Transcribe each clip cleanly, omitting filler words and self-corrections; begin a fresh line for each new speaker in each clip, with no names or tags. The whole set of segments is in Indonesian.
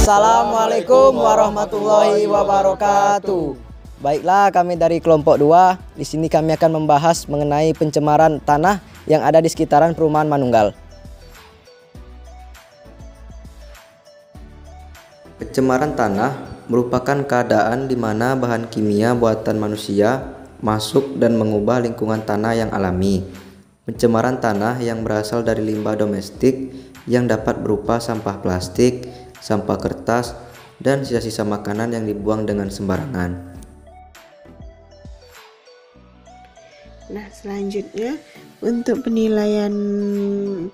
Wassalamualaikum warahmatullahi wabarakatuh. Baiklah, kami dari kelompok 2. Di sini kami akan membahas mengenai pencemaran tanah yang ada di sekitaran perumahan Manunggal. Pencemaran tanah merupakan keadaan di mana bahan kimia buatan manusia masuk dan mengubah lingkungan tanah yang alami. Pencemaran tanah yang berasal dari limbah domestik yang dapat berupa sampah plastik, sampah kertas, dan sisa-sisa makanan yang dibuang dengan sembarangan.
Nah, selanjutnya untuk penilaian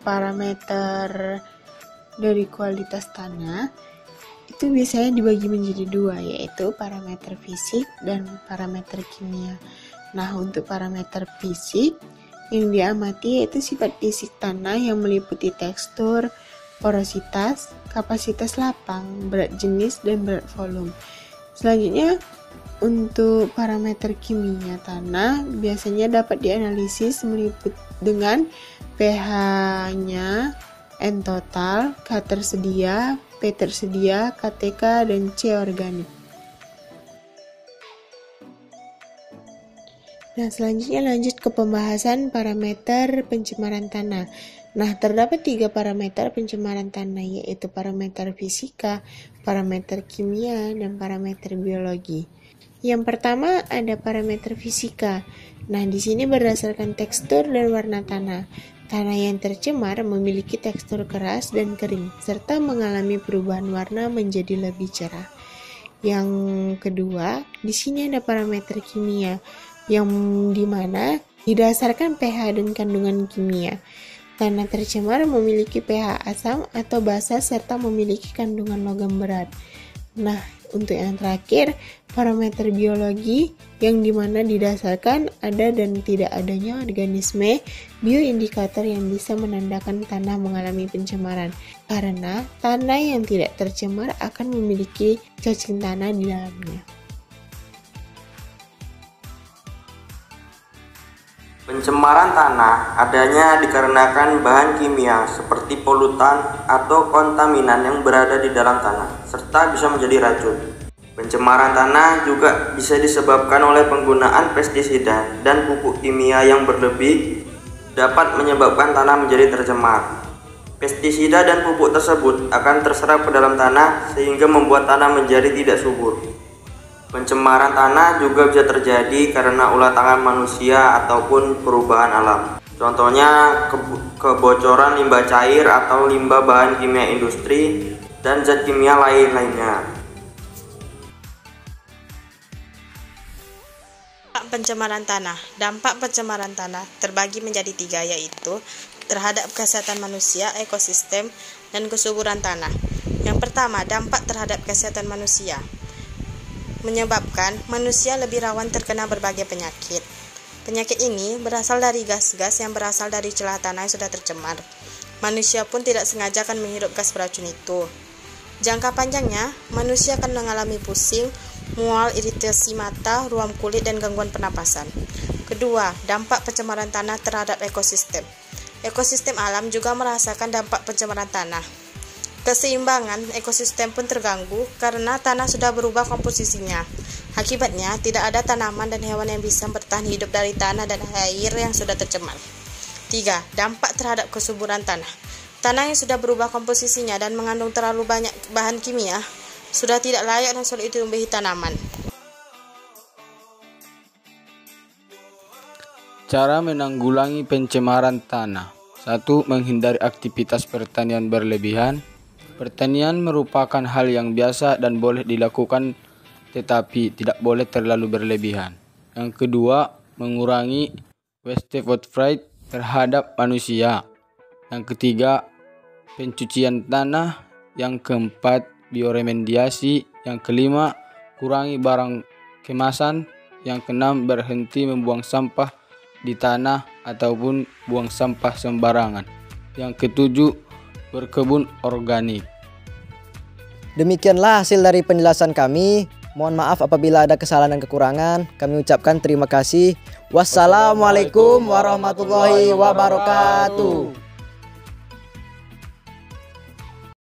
parameter dari kualitas tanah itu biasanya dibagi menjadi 2, yaitu parameter fisik dan parameter kimia. Nah, untuk parameter fisik yang diamati yaitu sifat fisik tanah yang meliputi tekstur, porositas, kapasitas lapang, berat jenis, dan berat volume. Selanjutnya, untuk parameter kimia tanah biasanya dapat dianalisis meliput dengan pH-nya, N total, K tersedia, P tersedia, KTK, dan C organik. Nah, selanjutnya lanjut ke pembahasan parameter pencemaran tanah. Nah, terdapat 3 parameter pencemaran tanah, yaitu parameter fisika, parameter kimia, dan parameter biologi. Yang pertama ada parameter fisika. Nah, di sini berdasarkan tekstur dan warna tanah. Tanah yang tercemar memiliki tekstur keras dan kering, serta mengalami perubahan warna menjadi lebih cerah. Yang kedua, di sini ada parameter kimia, yang dimana didasarkan pH dan kandungan kimia. Tanah tercemar memiliki pH asam atau basa serta memiliki kandungan logam berat. Nah, untuk yang terakhir, parameter biologi yang dimana didasarkan ada dan tidak adanya organisme bioindikator yang bisa menandakan tanah mengalami pencemaran. Karena tanah yang tidak tercemar akan memiliki cacing tanah di dalamnya.
Pencemaran tanah adanya dikarenakan bahan kimia seperti polutan atau kontaminan yang berada di dalam tanah, serta bisa menjadi racun. Pencemaran tanah juga bisa disebabkan oleh penggunaan pestisida dan pupuk kimia yang berlebih dapat menyebabkan tanah menjadi tercemar. Pestisida dan pupuk tersebut akan terserap ke dalam tanah sehingga membuat tanah menjadi tidak subur. Pencemaran tanah juga bisa terjadi karena ulah tangan manusia ataupun perubahan alam. Contohnya kebocoran limbah cair atau limbah bahan kimia industri dan zat kimia lainnya.
Pencemaran tanah. Dampak pencemaran tanah terbagi menjadi 3, yaitu terhadap kesehatan manusia, ekosistem, dan kesuburan tanah. Yang pertama, dampak terhadap kesehatan manusia. Menyebabkan manusia lebih rawan terkena berbagai penyakit. Penyakit ini berasal dari gas-gas yang berasal dari celah tanah yang sudah tercemar. Manusia pun tidak sengaja akan menghirup gas beracun itu. Jangka panjangnya, manusia akan mengalami pusing, mual, iritasi mata, ruam kulit, dan gangguan pernapasan. Kedua, dampak pencemaran tanah terhadap ekosistem. Ekosistem alam juga merasakan dampak pencemaran tanah. Keseimbangan ekosistem pun terganggu karena tanah sudah berubah komposisinya. Akibatnya, tidak ada tanaman dan hewan yang bisa bertahan hidup dari tanah dan air yang sudah tercemar. 3. Dampak terhadap kesuburan tanah. Tanah yang sudah berubah komposisinya dan mengandung terlalu banyak bahan kimia sudah tidak layak dan sulit ditumbuhi tanaman.
Cara menanggulangi pencemaran tanah. 1. Menghindari aktivitas pertanian berlebihan. Pertanian merupakan hal yang biasa dan boleh dilakukan, tetapi tidak boleh terlalu berlebihan. Yang kedua, mengurangi waste footprint terhadap manusia. Yang ketiga, pencucian tanah. Yang keempat, bioremediasi. Yang kelima, kurangi barang kemasan. Yang keenam, berhenti membuang sampah di tanah ataupun buang sampah sembarangan. Yang ketujuh, berkebun organik.
Demikianlah hasil dari penjelasan kami. Mohon maaf apabila ada kesalahan dan kekurangan. Kami ucapkan terima kasih. Wassalamualaikum warahmatullahi wabarakatuh.